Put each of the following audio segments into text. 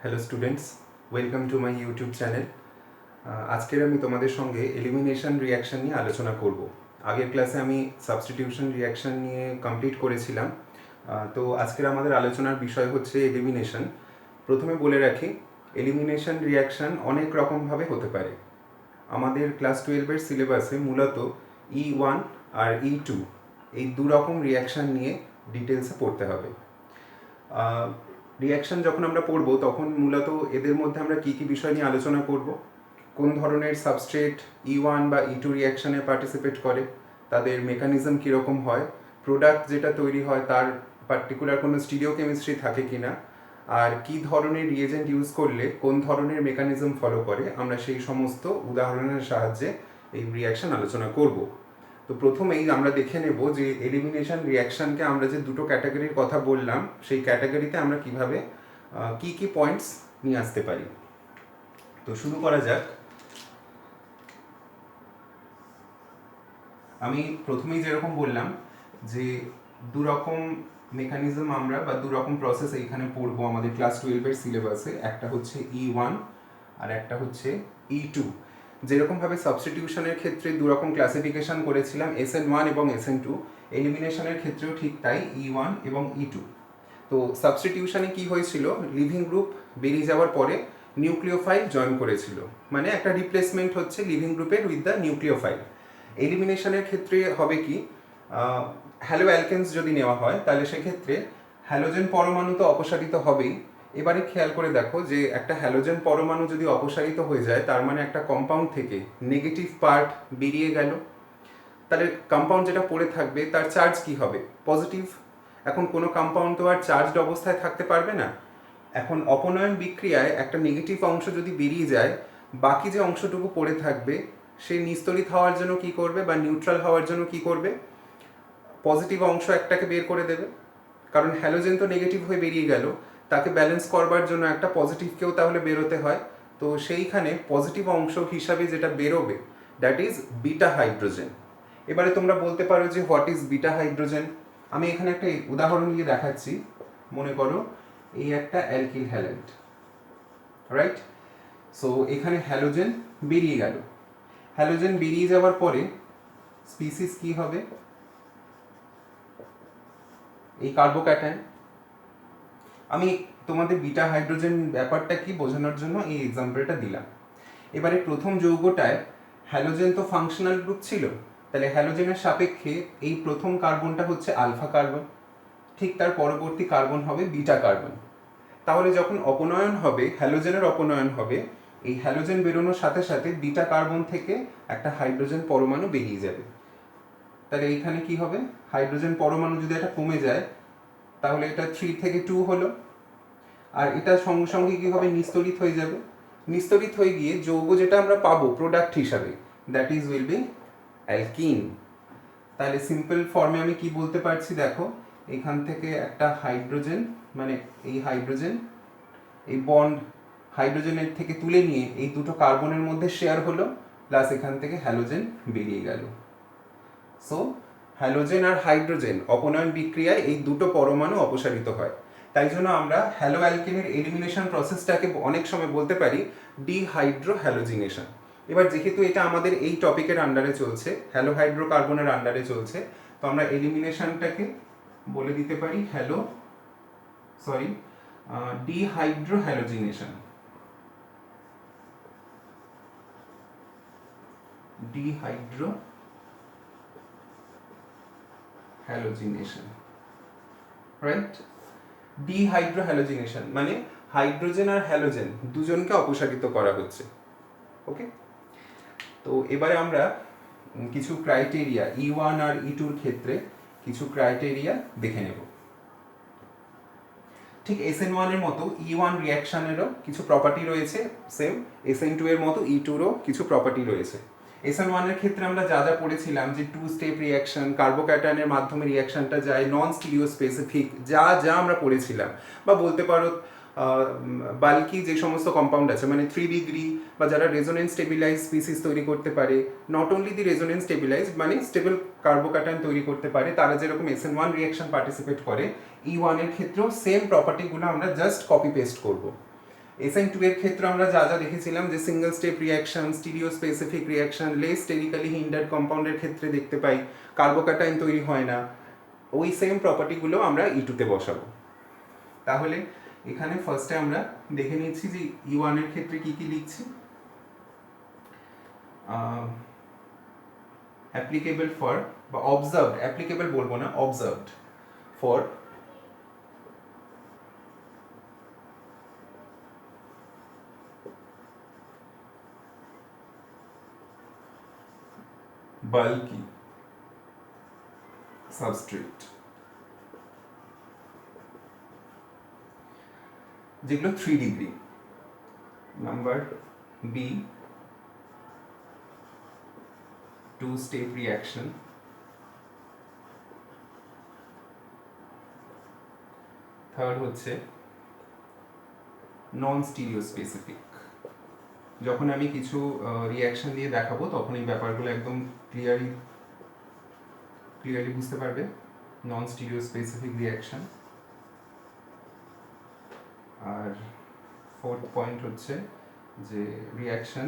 Hello students, welcome to my YouTube channel. আজকের আমি তোমাদের সঙ্গে এলিমিনেশন রিয়াকশন নিয়ে আলোচনা করব। আগের ক্লাসে আমি সাবস্টিটিউশন রিয়াকশন নিয়ে কমপ্লিট করেছিলাম। তো আজকের আমাদের আলোচনার বিষয় হচ্ছে এলিমিনেশন। প্রথমে বলে রাখি, এলিমিনেশন রিয়াকশন অনেক রকমভাবে হতে পারে। আমাদের ক্লাস 12-এর সিলেবাসে মূলত E1 আর E2 এই দু রকম রিয়াকশন নিয়ে ডিটেলসে পড়তে হবে। রিয়াকশন যখন আমরা পড়বো তখন মূলত এদের মধ্যে আমরা কী কী বিষয় নিয়ে আলোচনা করব, কোন ধরনের সাবস্ট্রেট E1 বা E2 রিয়াকশানে পার্টিসিপেট করে, তাদের মেকানিজম কীরকম হয়, প্রোডাক্ট যেটা তৈরি হয় তার পার্টিকুলার কোনো স্টিরিওকেমিস্ট্রি থাকে কি না, আর কী ধরনের রিয়েজেন্ট ইউজ করলে কোন ধরনের মেকানিজম ফলো করে, আমরা সেই সমস্ত উদাহরণের সাহায্যে এই রিয়াকশান আলোচনা করব। তো প্রথমেই আমরা দেখে নেব যে এলিমিনেশন রিয়াকশানকে আমরা যে দুটো ক্যাটাগরির কথা বললাম সেই ক্যাটাগরিতে আমরা কিভাবে কি কি পয়েন্টস নিয়ে আসতে পারি। তো শুরু করা যাক। আমি প্রথমেই যেরকম বললাম যে দু রকম মেকানিজম আমরা বা দু রকম প্রসেস এইখানে পড়বো আমাদের ক্লাস 12-এর সিলেবাসে। একটা হচ্ছে E1 আর একটা হচ্ছে E2। যেরকমভাবে সাবস্টিটিউশনের ক্ষেত্রে দু রকম ক্লাসিফিকেশন করেছিলাম SN1 এবং SN2, এলিমিনেশনের ক্ষেত্রেও ঠিক তাই, E1 এবং E2। তো সাবস্টিটিউশনে কি হয়েছিল, লিভিং গ্রুপ বেরিয়ে যাওয়ার পরে নিউক্লিওফাইল জয়েন করেছিল, মানে একটা রিপ্লেসমেন্ট হচ্ছে লিভিং গ্রুপের উইথ দ্য নিউক্লিওফাইল। এলিমিনেশনের ক্ষেত্রে হবে কি, হ্যালো অ্যালকেনস যদি নেওয়া হয় তাহলে সেক্ষেত্রে হ্যালোজেন পরমাণু তো অপসারিত হবেই। এবারে খেয়াল করে দেখো যে একটা হ্যালোজেন পরমাণু যদি অপসারিত হয়ে যায় তার মানে একটা কম্পাউন্ড থেকে নেগেটিভ পার্ট বেরিয়ে গেল। তাহলে কম্পাউন্ড যেটা পড়ে থাকবে তার চার্জ কি হবে, পজিটিভ। এখন কোনো কম্পাউন্ড তো আর চার্জড অবস্থায় থাকতে পারবে না। এখন অপনয়ন বিক্রিয়ায় একটা নেগেটিভ অংশ যদি বেরিয়ে যায়, বাকি যে অংশটুকু পড়ে থাকবে সে নিস্তরিত হওয়ার জন্য কি করবে বা নিউট্রাল হওয়ার জন্য কি করবে, পজিটিভ অংশ একটাকে বের করে দেবে। কারণ হ্যালোজেন তো নেগেটিভ হয়ে বেরিয়ে গেল, তাকে ব্যালেন্স করবার জন্য একটা পজিটিভকেও তাহলে বেরোতে হয়। তো সেইখানে পজিটিভ অংশ হিসাবে যেটা বেরোবে দ্যাট ইজ বিটা হাইড্রোজেন। এবারে তোমরা বলতে পারো যে হোয়াট ইজ বিটা হাইড্রোজেন। আমি এখানে একটা উদাহরণ দিয়ে দেখাচ্ছি। মনে করো এই একটা অ্যালকিল হ্যালেন্ট, রাইট? সো এখানে হ্যালোজেন বেরিয়ে গেল। হ্যালোজেন বেরিয়ে যাওয়ার পরে স্পিসিস কি হবে, এই কার্বোক্যাটায়ন। আমি তোমাদের বিটা হাইড্রোজেন ব্যাপারটা কি বোঝানোর জন্য এই এক্সাম্পলটা দিলাম। এবারে প্রথম যৌগটায় হ্যালোজেন তো ফাংশনাল গ্রুপ ছিল, তাহলে হ্যালোজেনের সাপেক্ষে এই প্রথম কার্বনটা হচ্ছে আলফা কার্বন, ঠিক তার পরবর্তী কার্বন হবে বিটা কার্বন। তাহলে যখন অপনয়ন হবে, হ্যালোজেনের অপনয়ন হবে, এই হ্যালোজেন বেরোনোর সাথে সাথে বিটা কার্বন থেকে একটা হাইড্রোজেন পরমাণু বেরিয়ে যাবে। তাহলে এইখানে কি হবে, হাইড্রোজেন পরমাণু যদি এটা কমে যায় তাহলে এটা 3 থেকে 2 হলো, আর এটা সঙ্গে সঙ্গে কি হবে, নিস্তরিত হয়ে যাবে। নিস্তরিত হয়ে গিয়ে যৌগ যেটা আমরা পাবো প্রোডাক্ট হিসাবে that is will be alkyne. তাহলে সিম্পল ফর্মে আমি কি বলতে পারছি দেখো, এখান থেকে একটা হাইড্রোজেন, মানে এই হাইড্রোজেন এই বন্ড হাইড্রোজেনের থেকে তুলে নিয়ে এই দুটো কার্বনের মধ্যে শেয়ার হলো, প্লাস এখান থেকে হ্যালোজেন বেরিয়ে গেল। সো হ্যালোজেন আর হাইড্রোজেন অপনয়ন বিক্রিয়ায় এই দুটো পরমাণু অপসারিত হয়। তাই জন্য আমরা হ্যালো অ্যালকেনের এলিমিনেশন প্রসেসটাকে অনেক সময় বলতে পারি ডিহাইড্রো হ্যালোজিনেশন। এবার যেহেতু এটা আমাদের এই টপিকের আন্ডারে চলছে, হ্যালো হাইড্রোকার্বনের আন্ডারে চলছে, তো আমরা এলিমিনেশনটাকে বলে দিতে পারি dehydro halogenation. Dehydro halogenation, right? Dehydro halogenation মানে হাইড্রোজেন আর হ্যালোজেন দুজনকে অপসারিত করা হচ্ছে। ওকে, তো এবারে আমরা কিছু ক্রাইটেরিয়া E1 আর E2-র ক্ষেত্রে কিছু ক্রাইটেরিয়া দেখে নেব। ঠিক SN1 এর মতো E1 রিয়াকশনেরও কিছু প্রপার্টি রয়েছে, সেম SN2 এর মতো E2-রও কিছু প্রপার্টি রয়েছে। SN1 এর ক্ষেত্রে আমরা যা যা পড়েছিলাম যে 2 স্টেপ রিয়াকশন, কার্বোক্যাটায়নের মাধ্যমে রিয়াকশনটা যায়, নন স্টিরিও স্পেসিফিক, যা যা আমরা পড়েছিলাম, বা বলতে পারো বাল্কি যে সমস্ত কম্পাউন্ড আছে, মানে 3 ডিগ্রি বা যারা রেজোনেন্স স্টেবিলাইজ স্পিসিস তৈরি করতে পারে, not only the resonance stabilise মানে স্টেবল কার্বোক্যাটায়ন তৈরি করতে পারে, তারা যেরকম SN1 রিয়াকশন পার্টিসিপেট করে, E1 এর ক্ষেত্রেও সেম প্রপার্টিগুলো আমরা জাস্ট কপি পেস্ট করব। SN2 এর ক্ষেত্রে আমরা যা যা দেখেছিলাম যে single step reaction, stereo specific reaction, less sterically hindered কম্পাউন্ডের ক্ষেত্রে দেখতে পাই কার্বোক্যাটাইন তৈরি হয় না, ওই সেম প্রপার্টিগুলো আমরা E2 তে বসাবো। তাহলে এখানে ফার্স্টে আমরা দেখে নিচ্ছি যে E1 এর ক্ষেত্রে কি কি লিখছি। অ্যাপ্লিকেবল ফর বা অবজার্ভড, অ্যাপ্লিকেবল বলবো না, অবজার্ভড ফর bulky substrate যেগুলো 3 degree. Number B, 2 step reaction. Third হচ্ছে নন স্টিরিও স্পেসিফিক। যখন আমি কিছু রিয়াকশন দিয়ে দেখাবো তখন এই ব্যাপারগুলো একদম ক্লিয়ারলি বুঝতে পারবে। নন স্টিরিও স্পেসিফিক রিয়াকশন। আর ফোর্থ পয়েন্ট হচ্ছে যে reaction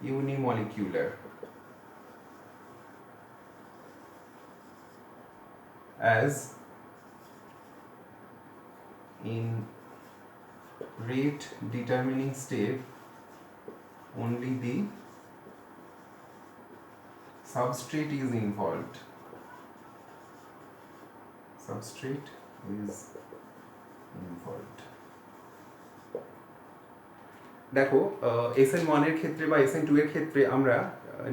ইউনিমলিকুলার as in rate determining step only the substrate is involved. Substrate is involved. দেখো SN1 এর ক্ষেত্রে বা SN2 এর ক্ষেত্রে আমরা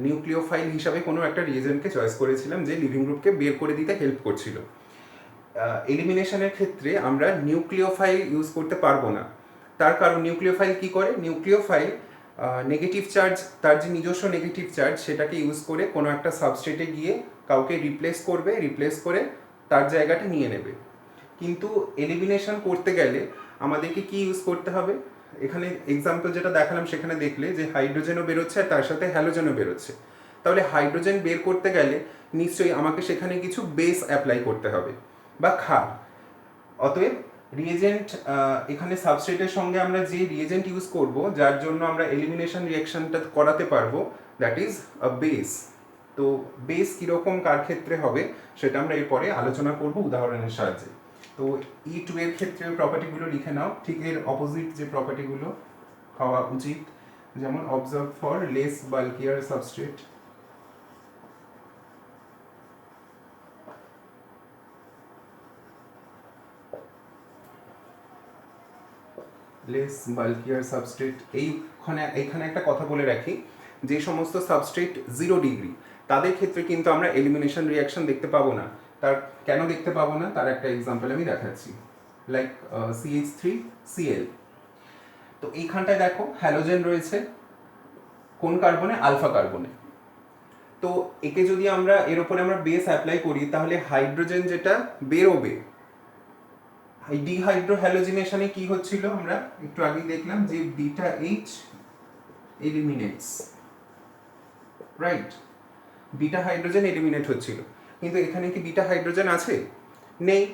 নিউক্লিওফাইল হিসাবে কোনো একটা রিয়েজেন্টকে চয়েস করেছিলাম যে লিভিং গ্রুপকে বের করে দিতে হেল্প করছিল। এলিমিনেশনের ক্ষেত্রে আমরা নিউক্লিওফাইল ইউজ করতে পারবো না, তার কারণ নিউক্লিওফাইল কি করে, নিউক্লিওফাইল নেগেটিভ চার্জ, তার যে নিজস্ব নেগেটিভ চার্জ সেটাকে ইউজ করে কোনো একটা সাবস্ট্রেটে গিয়ে কাউকে রিপ্লেস করে তার জায়গাটা নিয়ে নেবে। কিন্তু এলিমিনেশন করতে গেলে আমাদেরকে কি ইউজ করতে হবে, এখানে এক্সাম্পল যেটা দেখালাম সেখানে দেখলে যে হাইড্রোজেনও বেরোচ্ছে আর তার সাথে হ্যালোজেনও বেরোচ্ছে। তাহলে হাইড্রোজেন বের করতে গেলে নিশ্চয়ই আমাকে সেখানে কিছু বেস অ্যাপ্লাই করতে হবে বা ক্ষার। অতএব রিয়েজেন্ট, এখানে সাবস্ট্রেটের সঙ্গে আমরা যে রিয়েজেন্ট ইউজ করব যার জন্য আমরা এলিমিনেশন রিয়াকশনটা করাতে পারবো, দ্যাট ইজ আ বেস। তো বেস কীরকম কার ক্ষেত্রে হবে সেটা আমরা এরপরে আলোচনা করব উদাহরণের সাহায্যে। তো E2 এর ক্ষেত্রে প্রপার্টিগুলো লিখে নাও, ঠিক এর অপোজিট যে প্রপার্টিগুলো হওয়া উচিত, যেমন observe for less bulkier substrate, less bulkier substrate. এইখানে একটা কথা বলে রাখি, যে সমস্ত সাবস্ট্রেট 0 ডিগ্রি তাদের ক্ষেত্রে কিন্তু আমরা এলিমিনেশন রিয়াকশন দেখতে পাবো না। তার কেন দেখতে পাবো না তার একটা এক্সাম্পল আমি দেখাচ্ছি, লাইক CH3Cl। তো এইখানটায় দেখো হ্যালোজেন রয়েছে কোন কার্বনে, আলফা কার্বনে। তো একে যদি আমরা এর উপরে আমরা বেস অ্যাপ্লাই করি তাহলে হাইড্রোজেন যেটা বেরোবে, এই ডিহাইড্রো হ্যালোজিনেশনে কি হচ্ছিল আমরা একটু আগেই দেখলাম যে beta H eliminates, right, beta hydrogen eliminate হচ্ছিল। কিন্তু এখানে কি বিটা হাইড্রোজেন আছে? নেই।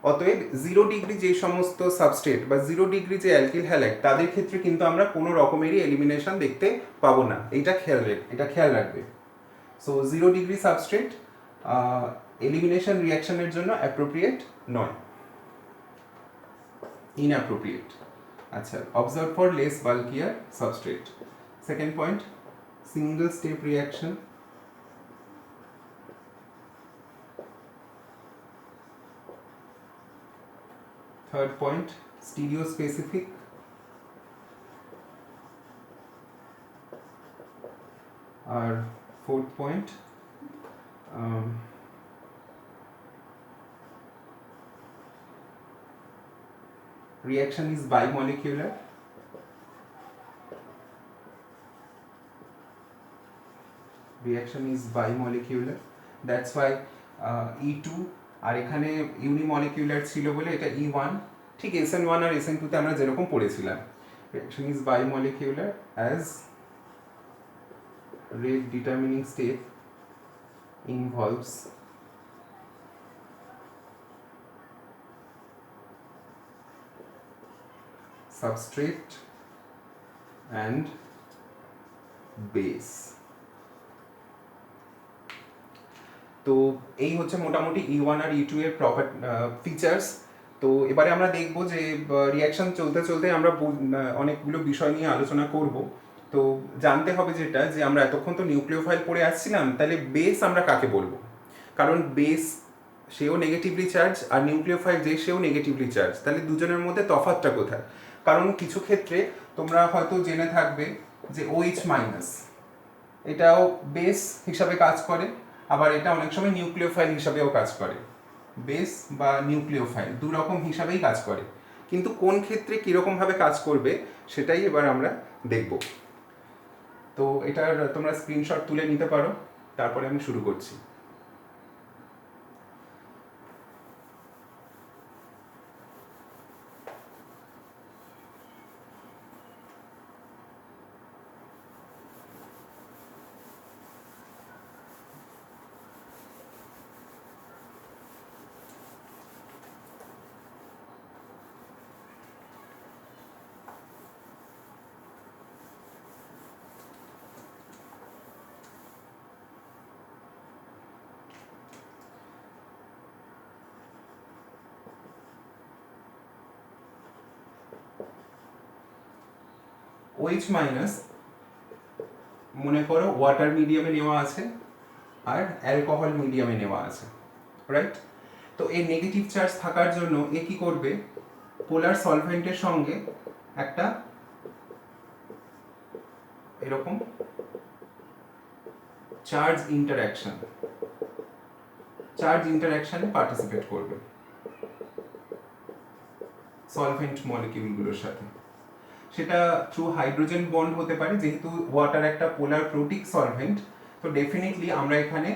অতএব 0 ডিগ্রি যে সমস্ত সাবস্ট্রেট বা 0 ডিগ্রি যে অ্যালকিল হ্যালাইড তাদের ক্ষেত্রে কিন্তু আমরা কোনো রকমেরই এলিমিনেশন দেখতে পাবো না, এটা খেয়াল রাখবে। সো 0 ডিগ্রি সাবস্ট্রেট এলিমিনেশন রিয়াকশনের জন্য অ্যাপ্রোপ্রিয়েট নয়, inappropriate. আচ্ছা, observe for less bulkier substrate. Second point, single step reaction. Third point, stereo specific. Our fourth point, reaction is bimolecular. Reaction is bimolecular. That's why E2 আর এখানে ইউনিমলিকুলার ছিল বলে এটা E1, ঠিক SN1 আর SN2 তে আমরা যেরকম পড়েছিলাম। Reaction is bimolecular as rate determining step involves substrate and base. তো এই হচ্ছে মোটামুটি E1 আর E2 এর প্রপার ফিচার্স। তো এবারে আমরা দেখব যে রিয়াকশন চলতে চলতে আমরা অনেকগুলো বিষয় নিয়ে আলোচনা করব। তো জানতে হবে যেটা, যে আমরা এতক্ষণ তো নিউক্লিওফাইল পড়ে আসছিলাম, তাহলে বেস আমরা কাকে বলবো? কারণ বেস সেও নেগেটিভলি চার্জ আর নিউক্লিওফাইল যে সেও নেগেটিভলি চার্জ, তাহলে দুজনের মধ্যে তফাৎটা কোথায়? কারণ কিছু ক্ষেত্রে তোমরা হয়তো জেনে থাকবে যে OH মাইনাস এটাও বেস হিসাবে কাজ করে, আবার এটা অনেক সময় নিউক্লিওফাইল হিসাবেও কাজ করে। বেস বা নিউক্লিওফাইল দু রকম হিসাবেই কাজ করে, কিন্তু কোন ক্ষেত্রে কীরকমভাবে কাজ করবে সেটাই এবার আমরা দেখব। তো এটার তোমরা স্ক্রিনশট তুলে নিতে পারো, তারপরে আমি শুরু করছি। OH মাইনাস মনে করো ওয়াটার মিডিয়ামে নেওয়া আছে আর অ্যালকোহল মিডিয়ামে নেওয়া আছে, রাইট? তো এই নেগেটিভ চার্জ থাকার জন্য এ কি করবে, পোলার সলভেন্টের সঙ্গে একটা এরকম চার্জ ইন্টারঅ্যাকশনে পার্টিসিপেট করবে সলভেন্ট মলিকিউলগুলোর সাথে। সেটা থ্রু হাইড্রোজেন বন্ড হতে পারে, যেহেতু ওয়াটার একটা পোলার প্রোটিক সলভেন্ট, তো ডেফিনেটলি আমরা এখানে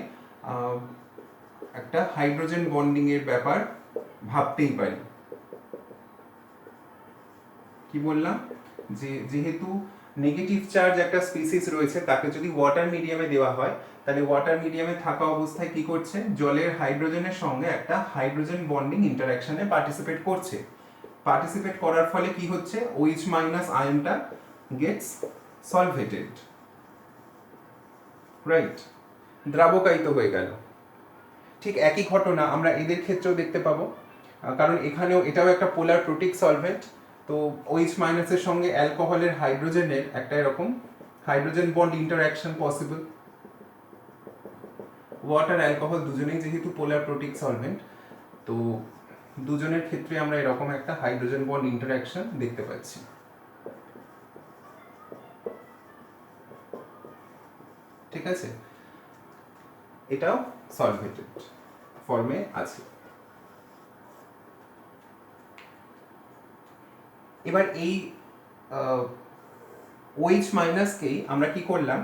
একটা হাইড্রোজেন বন্ডিং এর ব্যাপার ভাবতেই পারি। কি বললাম, যে যেহেতু নেগেটিভ চার্জ একটা স্পিসিস রয়েছে, তাকে যদি ওয়াটার মিডিয়ামে দেওয়া হয়, তাহলে ওয়াটার মিডিয়ামে থাকা অবস্থায় কি করছে, জলের হাইড্রোজেনের সঙ্গে একটা হাইড্রোজেন বন্ডিং ইন্টারঅ্যাকশনে পার্টিসিপেট করছে। পার্টিসিপেট করার ফলে কি হচ্ছে, OH মাইনাস আয়নটা গেটস সলভেটেড, রাইট? দ্রাবকায়িত হয়ে গেল। ঠিক একই ঘটনা আমরা এদের ক্ষেত্রেও দেখতে পাবো, কারণ এখানেও এটাও একটা পোলার প্রোটিক সলভেন্ট। তো OH মাইনাসের সঙ্গে অ্যালকোহলের হাইড্রোজেনের একটা এরকম hydrogen bond interaction possible. Water alcohol দুজনেই যেহেতু পোলার প্রোটিক সলভেন্ট, তো দুজনের ক্ষেত্রে আমরা এরকম একটা হাইড্রোজেন বন্ড ইন্টারঅ্যাকশন দেখতে পাচ্ছি। ঠিক আছে, এটাও সলভেটেড ফর্মে আছে। এবার এই OH মাইনাসকেই আমরা কি করলাম,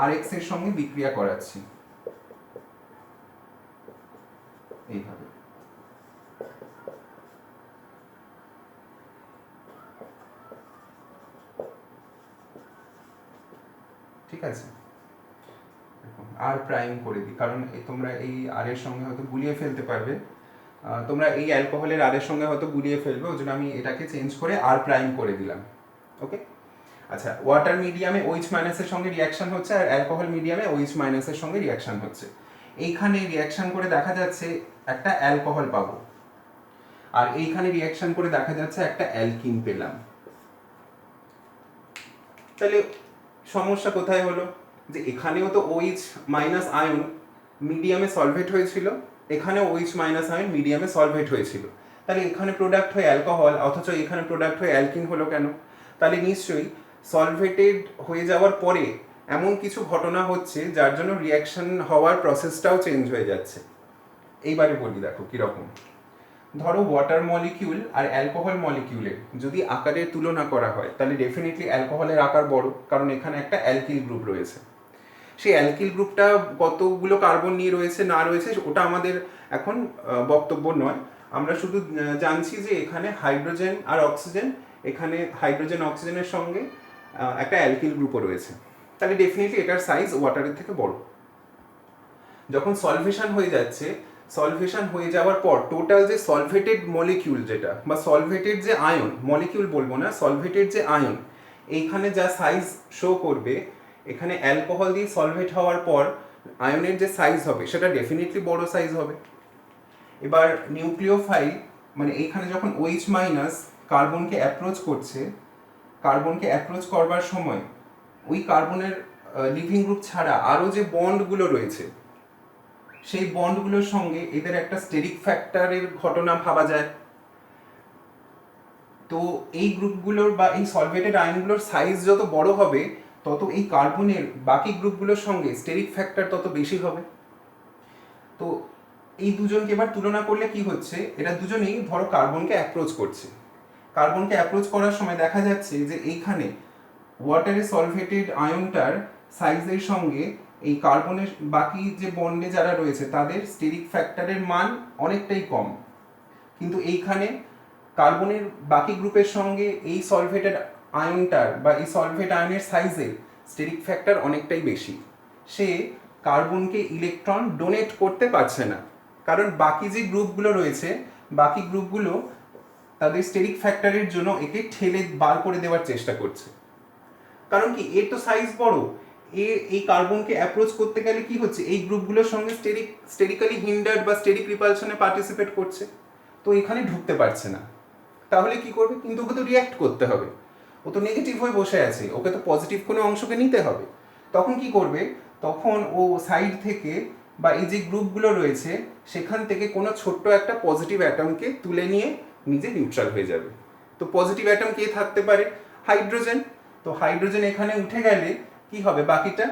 RX এর সঙ্গে বিক্রিয়া করাচ্ছি এইভাবে। ঠিক আছে, আর প্রাইম করে দিই, কারণ তোমরা এই আর এর সঙ্গে হয়তো গুলিয়ে ফেলতে পারবে, তোমরা এই অ্যালকোহলের আর এর সঙ্গে হয়তো গুলিয়ে ফেলবে, ওই জন্য আমি এটাকে চেঞ্জ করে আর প্রাইম করে দিলাম। ওকে, আচ্ছা, ওয়াটার মিডিয়ামে OH মাইনাসের সঙ্গে রিয়াকশন হচ্ছে আর অ্যালকোহল মিডিয়ামে OH মাইনাসের সঙ্গে রিয়াকশন হচ্ছে। এইখানে রিয়াকশন করে দেখা যাচ্ছে একটা অ্যালকোহল পাবো, আর এইখানে রিয়াকশন করে দেখা যাচ্ছে একটা অ্যালকিন পেলাম। তাহলে সমস্যা কোথায় হলো, যে এখানেও তো OH মাইনাস আয়ন মিডিয়ামে সলভেট হয়েছিল, এখানেও OH মাইনাস আয়ন মিডিয়ামে সলভেট হয়েছিল, তাহলে এখানে প্রোডাক্ট হয়ে অ্যালকোহল, অথচ এখানে প্রোডাক্ট হয়ে অ্যালকিন হলো কেন? তাহলে নিশ্চয়ই সলভেটেড হয়ে যাওয়ার পরে এমন কিছু ঘটনা হচ্ছে যার জন্য রিয়াকশন হওয়ার প্রসেসটাও চেঞ্জ হয়ে যাচ্ছে। এইবারে বলি, দেখো কীরকম। ধরো ওয়াটার মলিকিউল আর অ্যালকোহল মলিকিউলের যদি আকারের তুলনা করা হয়, তাহলে ডেফিনেটলি অ্যালকোহলের আকার বড়, কারণ এখানে একটা অ্যালকিল গ্রুপ রয়েছে। সেই অ্যালকিল গ্রুপটা কতগুলো কার্বন নিয়ে রয়েছে না রয়েছে ওটা আমাদের এখন বক্তব্য নয়, আমরা শুধু জানছি যে এখানে হাইড্রোজেন আর অক্সিজেন, এখানে হাইড্রোজেন অক্সিজেনের সঙ্গে একটা অ্যালকিল গ্রুপও রয়েছে, তাহলে ডেফিনেটলি এটার সাইজ ওয়াটারের থেকে বড়। যখন সলভেশন হয়ে যাচ্ছে, সলভেশন হয়ে যাওয়ার পর টোটাল যে সলভেটেড মলিকিউল যেটা বা সলভেটেড যে আয়ন, মলিকিউল বলবো না, সলভেটেড যে আয়ন, এইখানে যা সাইজ শো করবে, এখানে অ্যালকোহল দিয়ে সলভেট হওয়ার পর আয়নের যে সাইজ হবে সেটা ডেফিনেটলি বড় সাইজ হবে। এবার নিউক্লিওফাইল মানে এইখানে যখন OH মাইনাস কার্বনকে অ্যাপ্রোচ করছে, কার্বনকে অ্যাপ্রোচ করবার সময় ওই কার্বনের লিভিং গ্রুপ ছাড়া আরও যে বন্ডগুলো রয়েছে সেই বন্ডগুলোর সঙ্গে এদের একটা স্টেরিক ফ্যাক্টরের ঘটনা ভাবা যায়। তো এই গ্রুপগুলোর বা এই সলভেটেড আয়নগুলোর সাইজ যত বড় হবে তত এই কার্বনের বাকি গ্রুপগুলোর সঙ্গে স্টেরিক ফ্যাক্টর তত বেশি হবে। তো এই দুজনকে এবার তুলনা করলে কি হচ্ছে, এরা দুজনেই ধরো কার্বনকে অ্যাপ্রোচ করছে। কার্বনকে অ্যাপ্রোচ করার সময় দেখা যাচ্ছে যে এইখানে ওয়াটারে সলভেটেড আয়নটার সাইজের সঙ্গে এই কার্বনের বাকি যে বন্ডে যারা রয়েছে তাদের স্টেরিক ফ্যাক্টরের মান অনেকটাই কম, কিন্তু এইখানে কার্বনের বাকি গ্রুপের সঙ্গে এই সলভেটেড আয়নটার বা এই সলভেট আয়নের সাইজের স্টেরিক ফ্যাক্টর অনেকটাই বেশি। সে কার্বনকে ইলেকট্রন ডোনেট করতে পারছে না, কারণ বাকি যে গ্রুপগুলো রয়েছে বাকি গ্রুপগুলো তাদের স্টেরিক ফ্যাক্টরের জন্য একে ঠেলে বার করে দেওয়ার চেষ্টা করছে। কারণ কি, এর তো সাইজ বড়, এই কার্বনকে অ্যাপ্রোচ করতে গেলে কি হচ্ছে, এই গ্রুপগুলোর সঙ্গে স্টেরিক্যালি হিন্ডার্ড বা স্টেরিক রিপালশনে পার্টিসিপেট করছে, তো এখানে ঢুকতে পারছে না। তাহলে কি করবে, কিন্তু ওকে তো রিয়াক্ট করতে হবে, ও তো নেগেটিভ হয়ে বসে আছে, ওকে তো পজিটিভ কোনো অংশকে নিতে হবে। তখন কি করবে, তখন ও সাইড থেকে বা এই যে গ্রুপগুলো রয়েছে সেখান থেকে কোনো ছোট্ট একটা পজিটিভ অ্যাটমকে তুলে নিয়ে নিজে নিউট্রাল হয়ে যাবে। তো পজিটিভ অ্যাটম কে থাকতে পারে, হাইড্রোজেন। তো হাইড্রোজেন এখানে উঠে গেলে কি হবে, বাকিটা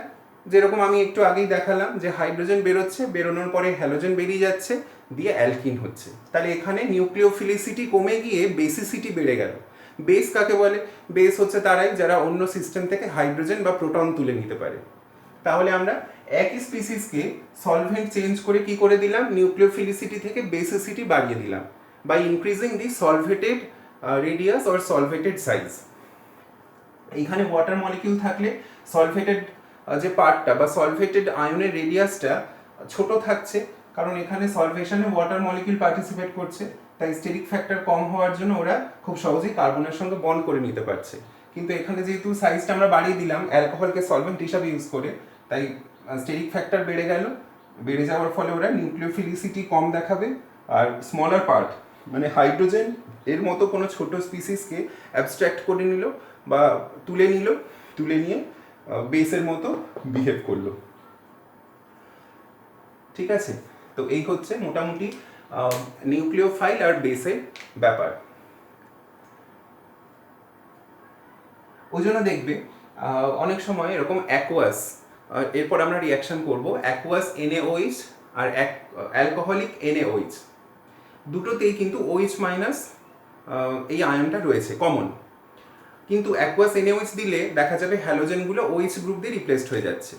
যেরকম আমি একটু আগেই দেখালাম যে হাইড্রোজেন বেরোচ্ছে, বেরোনোর পরে হ্যালোজেন বেরিয়ে যাচ্ছে, দিয়ে অ্যালকিন হচ্ছে। তাহলে এখানে নিউক্লিওফিলিসিটি কমে গিয়ে বেসিসিটি বেড়ে গেল। বেস কাকে বলে, বেস হচ্ছে তারাই যারা অন্য সিস্টেম থেকে হাইড্রোজেন বা প্রোটন তুলে নিতে পারে। তাহলে আমরা একই স্পিসিসকে সলভেন্ট চেঞ্জ করে কি করে দিলাম, নিউক্লিওফিলিসিটি থেকে বেসিসিটি বাড়িয়ে দিলাম by increasing the solvated radius or solvated size. এইখানে ওয়াটার মলিকিউল থাকলে সলভেটেড যে পার্টটা বা সলভেটেড আয়নের রেডিয়াসটা ছোট থাকছে, কারণ এখানে সলভেশনে ওয়াটার মলিকিউল পার্টিসিপেট করছে, তাই স্টেরিক ফ্যাক্টর কম হওয়ার জন্য ওরা খুব সহজেই কার্বনের সঙ্গে বন্ড করে নিতে পারছে। কিন্তু এখানে যেহেতু সাইজটা আমরা বাড়িয়ে দিলাম অ্যালকোহলকে সলভেন্ট হিসাবে ইউজ করে, তাই স্টেরিক ফ্যাক্টর বেড়ে গেল, বেড়ে যাওয়ার ফলে ওরা নিউক্লিওফিলিসিটি কম দেখাবে। আর স্মলার পার্ট মানে হাইড্রোজেন এর মতো কোনো ছোট স্পিসিসকে অ্যাবস্ট্রাক্ট করে নিল বা তুলে নিয়ে বেসের মতো বিহেভ করলো। ঠিক আছে, তো এই হচ্ছে মোটামুটি নিউক্লিওফাইল আর বেসের ব্যাপার। ওই জন্য দেখবে অনেক সময় এরকম অ্যাকোয়াস, এরপর আমরা রিয়াকশন করব, অ্যাকোয়াস NaOH আর অ্যালকোহলিক NaOH, দুটোতেই কিন্তু OH মাইনাস এই আয়নটা রয়েছে কমন। কিন্তু অ্যাকোয়াস NaOH দিলে দেখা যাবে হ্যালোজেনগুলো OH গ্রুপ দিয়ে রিপ্লেসড হয়ে যাচ্ছে,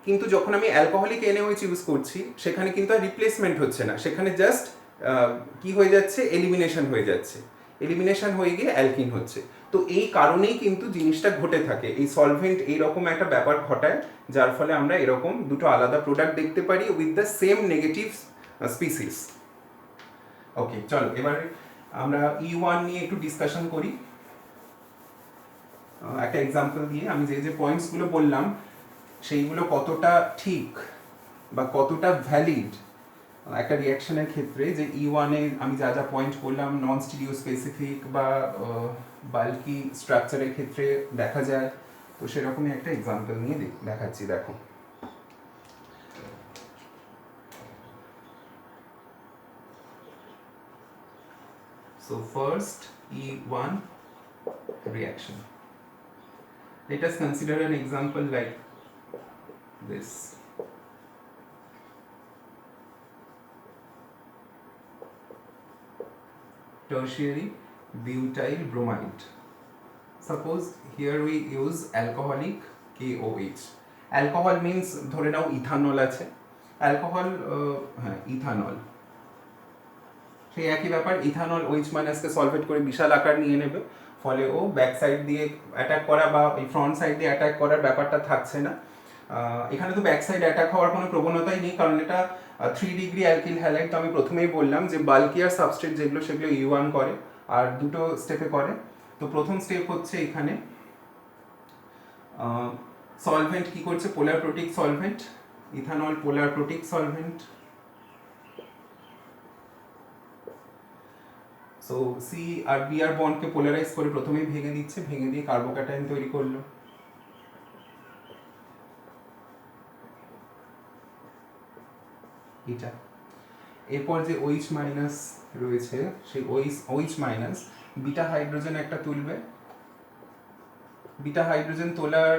কিন্তু যখন আমি অ্যালকোহলিক NaOH ইউজ করছি সেখানে কিন্তু আর রিপ্লেসমেন্ট হচ্ছে না, সেখানে জাস্ট কি হয়ে যাচ্ছে, এলিমিনেশন হয়ে যাচ্ছে, এলিমিনেশন হয়ে গিয়ে অ্যালকিন হচ্ছে। তো এই কারণেই কিন্তু জিনিসটা ঘটে থাকে, এই সলভেন্ট এইরকম একটা ব্যাপার ঘটায় যার ফলে আমরা এরকম দুটো আলাদা প্রোডাক্ট দেখতে পারি with the same negative species. Okay, চলো এবার আমরা E1 নিয়ে একটু ডিসকাশন করি একটা এক্সাম্পল দিয়ে। আমি যে পয়েন্টসগুলো বললাম সেইগুলো কতটা ঠিক বা কতটা ভ্যালিড একটা রিয়াকশনের ক্ষেত্রে, যে E1 এ আমি যা যা পয়েন্ট বললাম নন স্টিরিও স্পেসিফিক বা বাল্কি স্ট্রাকচারের ক্ষেত্রে দেখা যায়, তো সেরকমই একটা এক্সাম্পল নিয়ে দেখাচ্ছি। দেখো, so first E1 reaction, let us consider an example like this. Tertiary butyl bromide. Suppose here we use alcoholic KOH. Alcohol means ধরে নাও ইথানল আছে, অ্যালকোহল হ্যাঁ ইথানল, সেই একই ব্যাপার, ইথানল OH মাইনাসকে সলভেট করে বিশাল আকার নিয়ে নেবে, ফলে ও ব্যাক সাইড দিয়ে অ্যাটাক করা বা এই ফ্রন্ট সাইড দিয়ে অ্যাটাক করার ব্যাপারটা থাকছে না। এখানে তো ব্যাক সাইড অ্যাটাক হওয়ার কোনো প্রবণতাই নেই, কারণ এটা 3 ডিগ্রি অ্যালকিল হ্যালাইড তো আমি প্রথমেই বললাম যে বাল্কিয়ার সাবস্ট্রেট যেগুলো সেগুলো E1 করে, আর দুটো স্টেপে করে। তো প্রথম স্টেপ হচ্ছে এখানে সলভেন্ট কি করছে, পোলার প্রোটিক সলভেন্ট, ইথানল পোলার প্রোটিক সলভেন্ট। সো সি আর বি আর বন্ডকে পোলারাইজ করে প্রথমেই ভেঙে দিচ্ছে, ভেঙে দিয়ে কার্বোক্যাটায়ন তৈরি করলো। এটা এরপর যে OH মাইনাস রয়েছে সেই OH মাইনাস বিটা হাইড্রোজেন একটা তুলবে। বিটা হাইড্রোজেন তোলার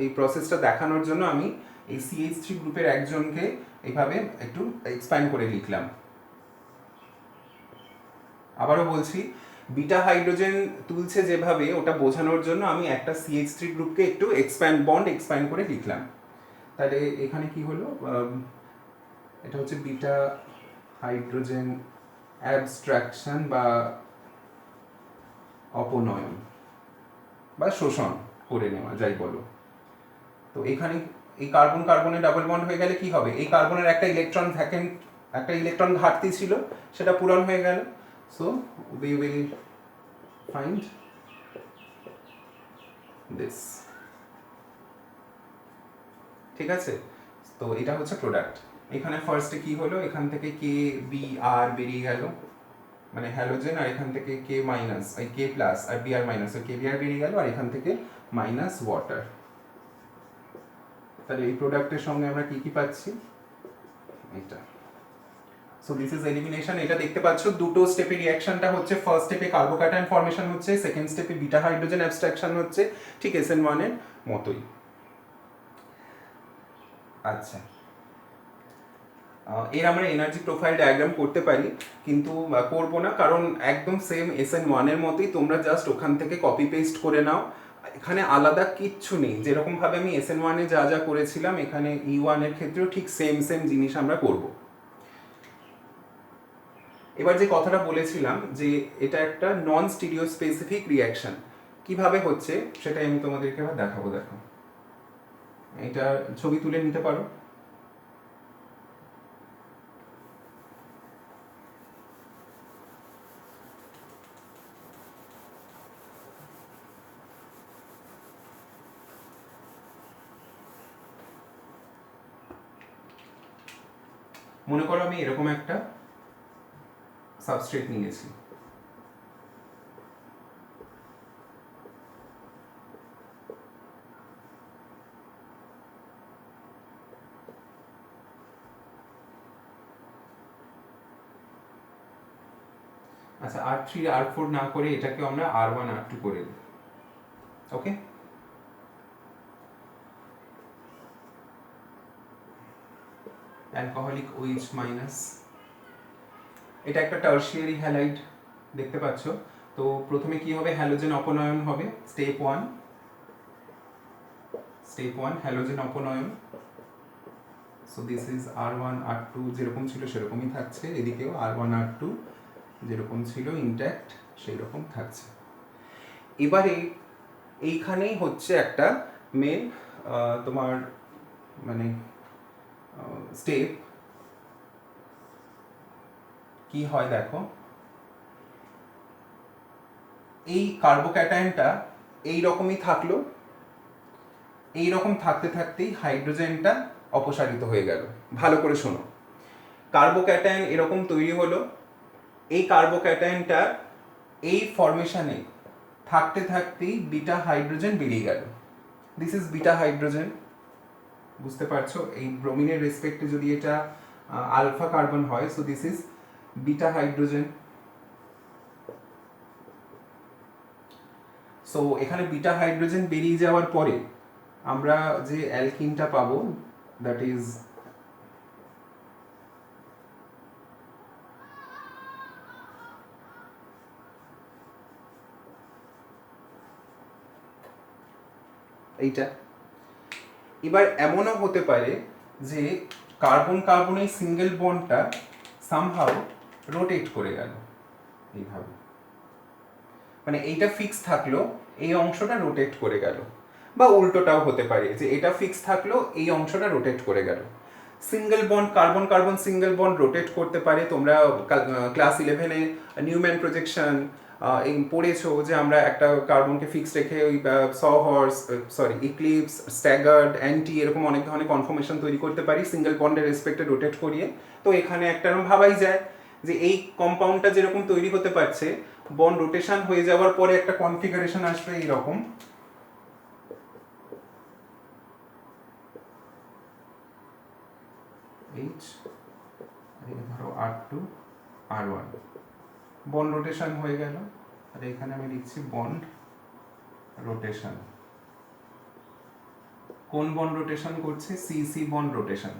এই প্রসেসটা দেখানোর জন্য আমি এই CH3 গ্রুপের একজনকে এইভাবে একটু এক্সপ্যান্ড করে লিখলাম। আবারও বলছি, বিটা হাইড্রোজেন তুলছে যেভাবে ওটা বোঝানোর জন্য আমি একটা CH3 গ্রুপকে একটু এক্সপ্যান্ড করে লিখলাম। তাহলে এখানে কি হলো, এটা হচ্ছে বিটা হাইড্রোজেন অ্যাবস্ট্রাকশন বা অপনয়ন বা শোষণ করে নেওয়া যাই বলো। তো এখানে এই কার্বন কার্বনে ডাবল বন্ড হয়ে গেলে কি হবে, এই কার্বনের একটা ইলেকট্রন ভ্যাকেন্ট, একটা ইলেকট্রন ঘাটতি ছিল, সেটা পূরণ হয়ে গেল। So we will find this, ঠিক আছে। তো এটা হচ্ছে প্রোডাক্ট। এখানে ফার্স্টে কি হলো, এখান থেকে কে বি আর বেরিয়ে গেল, মানে হ্যালোজেন, আর এখান থেকে কে মাইনাস এই কে প্লাস আর বি আর মাইনাস কে বি আর বেরিয়ে গেল, আর এখান থেকে মাইনাস ওয়াটার। তাহলে এই প্রোডাক্টের সঙ্গে আমরা কি কি পাচ্ছি, এটা। So this is elimination. এটা দেখতে পাচ্ছ দুটো স্টেপে রিঅ্যাকশনটা হচ্ছে, ফার্স্ট স্টেপে কার্বোক্যাটায়ন ফর্মেশন হচ্ছে, সেকেন্ড স্টেপে বিটা হাইড্রোজেন অ্যাবস্ট্রাকশন হচ্ছে, ঠিক SN1 এর মতোই। আচ্ছা, এর আমরা এনার্জি প্রোফাইল ডায়াগ্রাম করতে পারি, কিন্তু করব না, কারণ একদম সেম SN1 এর মতোই, তোমরা জাস্ট ওখান থেকে কপি পেস্ট করে নাও। এখানে আলাদা কিচ্ছু নেই, যেরকম ভাবে আমি SN1 এ যা যা করেছিলাম এখানে E1 এর ক্ষেত্রেও ঠিক সেম জিনিস আমরা করব। এবার যে কথাটা বলেছিলাম যে এটা একটা নন স্টিরিও স্পেসিফিক রিঅ্যাকশন, কিভাবে হচ্ছে সেটাই আমি তোমাদেরকে এবার দেখাবো। দেখো, এটা ছবি তুলে নিতে পারো। মনে করো আমি এরকম একটা সাবস্ট্রেট নিয়েছি, আচ্ছা R3 R4 না করে এটাকে আমরা R1 R2 করে দিই, ওকে। অ্যালকোহলিক OH মাইনাস, এটা একটা টার্সিয়ারি হ্যালাইড দেখতে পাচ্ছ। তো প্রথমে কি হবে, হ্যালোজেন অপনয়ন হবে, স্টেপ 1 হ্যালোজেন অপনয়ন। So this is R1 R2 যেরকম ছিল সেরকমই থাকছে, এদিকেও R1 R2 যেরকম ছিল ইনট্যাক্ট সেই রকম থাকছে। এবারে এইখানেই হচ্ছে একটা মেন তোমার মানে স্টেপ কি হয় দেখো, এই কার্বোক্যাটায়নটা এই রকমই থাকলো, এই রকম থাকতে থাকতেই হাইড্রোজেনটা অপসারিত হয়ে গেল। ভালো করে শোনো, কার্বোক্যাটায়ন এরকম তৈরি হলো, এই কার্বোক্যাটায়নটা এই ফরমেশনে থাকতে থাকতেই বিটা হাইড্রোজেন বেরিয়ে গেল। দিস ইজ বিটা হাইড্রোজেন, বুঝতে পারছো, এই ব্রোমিনের রেসপেক্টে যদি এটা আলফা কার্বন হয়, so this is beta hydrogen. So এখানে বিটা হাইড্রোজেন বেরিয়ে যাওয়ার পরে আমরা যে অ্যালকিনটা পাবো, দ্যাট ইজ এইটা। এবার এমনও হতে পারে যে কার্বন কার্বনের সিঙ্গেল বন্ডটা সামহাউ রোটেট করে গেল এইভাবে, মানে এইটা ফিক্স থাকলো, এই অংশটা রোটেট করে গেল, বা উল্টোটাও হতে পারে যে এটা ফিক্স থাকলো, এই অংশটা রোটেট করে গেল। Single bond carbon carbon single bond rotate করতে পারে। তোমরা ক্লাস 11-এ নিউম্যান প্রজেকশন পড়েছো যে আমরা একটা কার্বনকে ফিক্স রেখে ওই ইক্লিপস, স্ট্যাগার্ড, অ্যান্টি এরকম অনেক ধরনের কনফর্মেশন তৈরি করতে পারি সিঙ্গেল বন্ডের রেসপেক্টে রোটেট করিয়ে। তো এখানে একটা ভাবাই যায় যে এই কম্পাউন্ডটা যেরকম তৈরি হতে পারছে, বন্ড রোটেশন হয়ে যাওয়ার পরে একটা কনফিগারেশন আসবে এইরকম, ধরো R2 R1 বন্ড রোটেশন হয়ে গেল। আর এখানে আমি লিখছি বন্ড রোটেশন। কোন বন্ড রোটেশন করছে? CC bond rotation.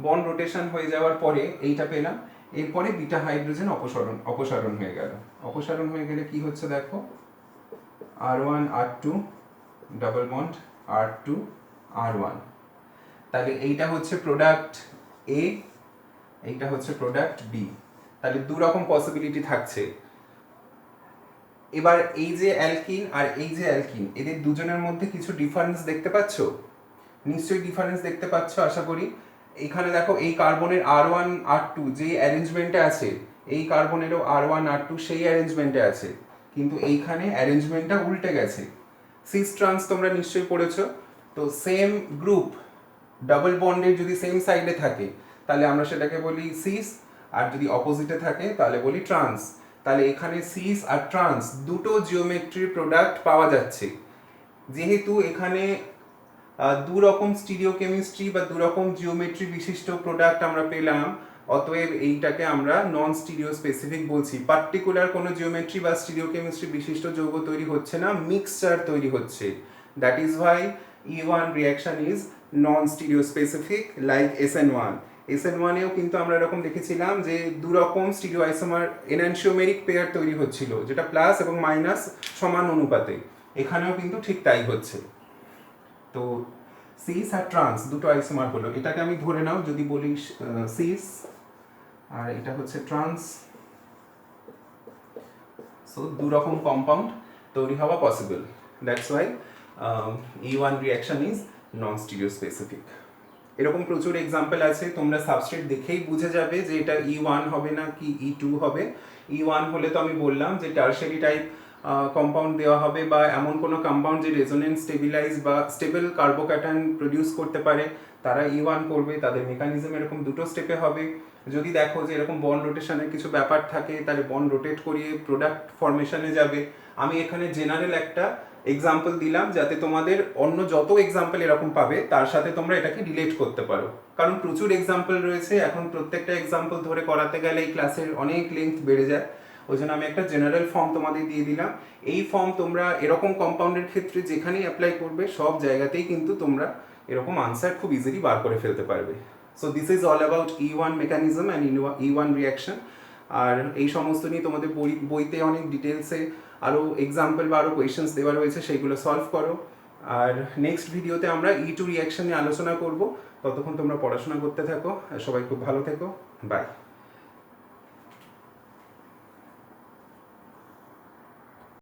Bond rotation হয়ে যাওয়ার পরে এইটা পেলাম। এরপরে বিটা হাইড্রোজেন অপসারণ হয়ে গেল। অপসারণ হয়ে গেলে কি হচ্ছে দেখো, R1 R2 double bond R2 R1। তাহলে এইটা হচ্ছে প্রোডাক্ট A, এইটা হচ্ছে প্রোডাক্ট B। তাহলে দু রকম পসিবিলিটি থাকছে। এবার এই যে অ্যালকিন আর এই যে অ্যালকিন, এদের দুজনের মধ্যে কিছু ডিফারেন্স দেখতে পাচ্ছ? নিশ্চয়ই ডিফারেন্স দেখতে পাচ্ছ আশা করি। এখানে দেখো এই কার্বনের R1 R2 যে অ্যারেঞ্জমেন্টে আছে, এই কার্বনেরও R1 R2 সেই অ্যারেঞ্জমেন্টে আছে, কিন্তু এইখানে অ্যারেঞ্জমেন্টটা উল্টে গেছে। সিস ট্রান্স তোমরা নিশ্চয়ই পড়েছো। তো সেম গ্রুপ ডাবল বন্ডের যদি সেম সাইডে থাকে তাহলে আমরা সেটাকে বলি সিস, আর যদি অপোজিটে থাকে তাহলে বলি ট্রান্স। তাহলে এখানে সিস আর ট্রান্স দুটো জিওমেট্রির প্রোডাক্ট পাওয়া যাচ্ছে। যেহেতু এখানে দু রকম স্টিরিওকেমিস্ট্রি বা দু রকম জিওমেট্রি বিশিষ্ট প্রোডাক্ট আমরা পেলাম, অতএব এইটাকে আমরা নন স্টিরিও স্পেসিফিক বলছি। পার্টিকুলার কোনো জিওমেট্রি বা স্টিরিওকেমিস্ট্রি বিশিষ্ট যৌগ তৈরি হচ্ছে না, মিক্সচার তৈরি হচ্ছে। That is Y E1 reaction is non stereo specific like SN1। SN1-এও কিন্তু আমরা এরকম দেখেছিলাম যে দু রকম স্টিরিও আইসোমার এনানশিওমেরিক পেয়ার তৈরি হচ্ছিল, যেটা প্লাস এবং মাইনাস সমান অনুপাতে। এখানেও কিন্তু ঠিক তাই হচ্ছে। তো সিস আর ট্রান্স দুটো আইসোমার হলো, এটাকে আমি ধরে নাও যদি বলি সিস আর এটা হচ্ছে ট্রান্স। সো দু রকম কম্পাউন্ড তৈরি হওয়া possible. That's why E1 reaction is non stereo specific. এরকম প্রচুর এক্সাম্পল আছে, তোমরা সাবস্ট্রেট দেখেই বুঝে যাবে যে এটা E1 হবে না কি E2 হবে। E1 হলে তো আমি বললাম যে টারশারি টাইপ কম্পাউন্ড দেওয়া হবে, বা এমন কোনো কম্পাউন্ড যে রেজোনেন্স স্টেবিলাইজ বা স্টেবল কার্বোক্যাটায়ন প্রডিউস করতে পারে, তারা E1 করবে। তাদের মেকানিজম এরকম দুটো স্টেপে হবে। যদি দেখো যে এরকম বন্ড রোটেশনের কিছু ব্যাপার থাকে, তাহলে বন্ড রোটেট করিয়ে প্রোডাক্ট ফরমেশনে যাবে। আমি এখানে জেনারেল একটা এক্সাম্পল দিলাম যাতে তোমাদের অন্য যত এক্সাম্পল এরকম পাবে তার সাথে তোমরা এটাকে রিলেট করতে পারো, কারণ প্রচুর এক্সাম্পল রয়েছে। এখন প্রত্যেকটা এক্সাম্পল ধরে করাতে গেলে এই ক্লাসের অনেক লেন্থ বেড়ে যায়। ওই জন্য আমি একটা জেনারেল ফর্ম তোমাদের দিয়ে দিলাম। এই ফর্ম তোমরা এরকম কম্পাউন্ডের ক্ষেত্রে যেখানেই অ্যাপ্লাই করবে সব জায়গাতেই কিন্তু তোমরা এরকম আনসার খুব ইজিলি বার করে ফেলতে পারবে। So this is all about E1 mechanism and E1 reaction. আর এই সমস্ত নিয়ে তোমাদের বইতে অনেক ডিটেলসে আরও এক্সাম্পল বা আরও কোয়েশ্চেন্স দেওয়া রয়েছে, সেইগুলো সলভ করো। আর নেক্সট ভিডিওতে আমরা E2 রিয়াকশন নিয়ে আলোচনা করব। ততক্ষণ তোমরা পড়াশোনা করতে থাকো, আর সবাই খুব ভালো থেকো। বাই।